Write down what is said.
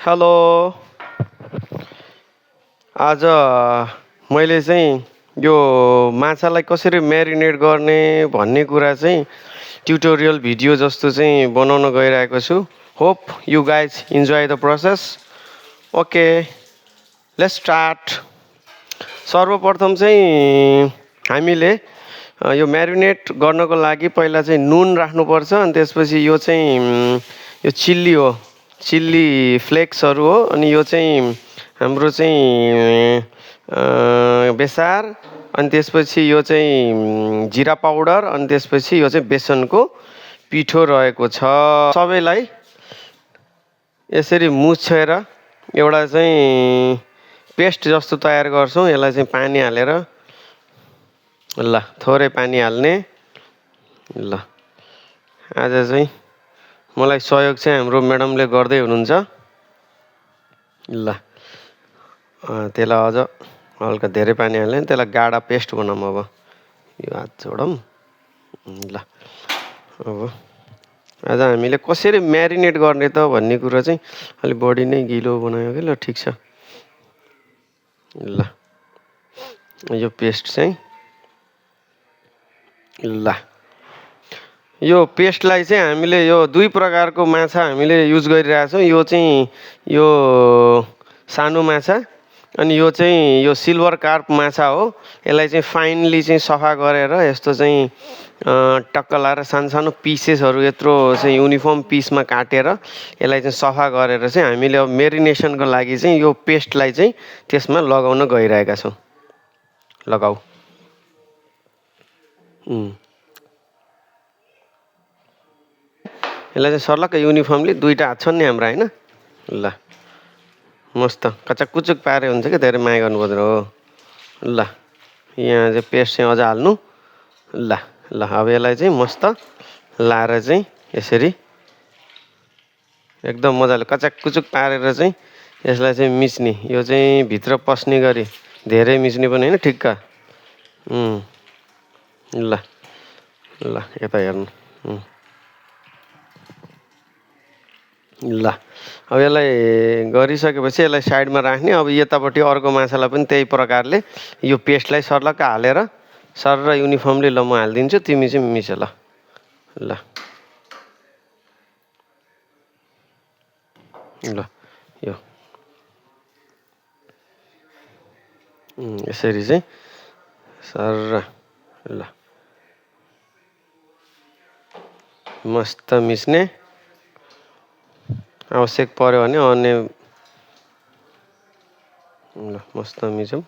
Hello. आज मैले चाहिँ यो माछालाई कसरी म्यारिनेट गर्ने भन्ने कुरा चाहिँ ट्युटोरियल भिडियो जस्तो चाहिँ बनाउन गइरहेको छु। Hope you guys enjoy the process. Okay, let's start. सर्वप्रथम चाहिँ हामीले यो म्यारिनेट गर्नको लागि पहिला चाहिँ नुन राख्नुपर्छ। अनि त्यसपछि यो चाहिँ यो चिल्ली हो, चिल्ली फ्लेक्सहरू हो। अनि यो चाहिँ हाम्रो चाहिँ बेसार। अनि त्यसपछि यो चाहिँ जिरा पाउडर। अनि त्यसपछि यो चाहिँ बेसनको पिठो रहेको छ। सबैलाई यसरी मुछेर एउटा चाहिँ पेस्ट जस्तो तयार गर्छौँ। यसलाई चाहिँ पानी हालेर, ल थोरै पानी हाल्ने। ल आज चाहिँ मलाई सहयोग चाहिँ हाम्रो म्याडमले गर्दै हुनुहुन्छ। ल त्यसलाई अझ हल्का धेरै पानी हाल्ने, त्यसलाई गाढा पेस्ट बनाऊँ। अब यो हात जोडौँ। ल अब आज हामीले कसरी म्यारिनेट गर्ने त भन्ने कुरा चाहिँ अलिक बढी नै गिलो बनायो कि। ल ठिक छ। ल यो पेस्ट चाहिँ, ल यो पेस्टलाई चाहिँ हामीले यो दुई प्रकारको माछा हामीले युज गरिरहेछौँ। यो चाहिँ यो सानो माछा, अनि यो चाहिँ यो सिल्भर कार्प माछा हो। यसलाई चाहिँ फाइनली चाहिँ सफा गरेर यस्तो चाहिँ टक्क लाएर सानो सानो पिसेसहरू यत्रो चाहिँ युनिफर्म पिसमा काटेर यसलाई चाहिँ सफा गरेर चाहिँ हामीले अब मेरिनेसनको लागि चाहिँ यो पेस्टलाई चाहिँ त्यसमा लगाउन गइरहेका छौँ। लगाऊ। यसलाई चाहिँ सर्लक्क युनिफर्मली दुईवटा हात छन् नि हाम्रा, होइन? ल मस्त कचाककुचुक पारे हुन्छ क्या, धेरै माया गर्नु पर्दैन हो। ल यहाँ चाहिँ पेस्ट चाहिँ अझ हाल्नु। ल ल अब यसलाई चाहिँ मस्त लाएर चाहिँ यसरी एकदम मजाले कचाककुचुक पारेर चाहिँ यसलाई चाहिँ मिच्ने। यो चाहिँ भित्र पस्ने गरी धेरै मिच्ने पनि होइन, ठिक्क। ल ल यता हेर्नु। ल अब यसलाई गरिसकेपछि यसलाई साइडमा राख्ने। अब यतापट्टि अर्को माछालाई पनि त्यही प्रकारले यो पेस्टलाई सर्लक्क हालेर सर युनिफर्मली, ल म हालिदिन्छु, तिमी चाहिँ मिस। ल ल ल यो यसरी चाहिँ सर ल मस्त मिच्ने। आवश्यक पऱ्यो भने अन्य ल मस्त मिचौँ।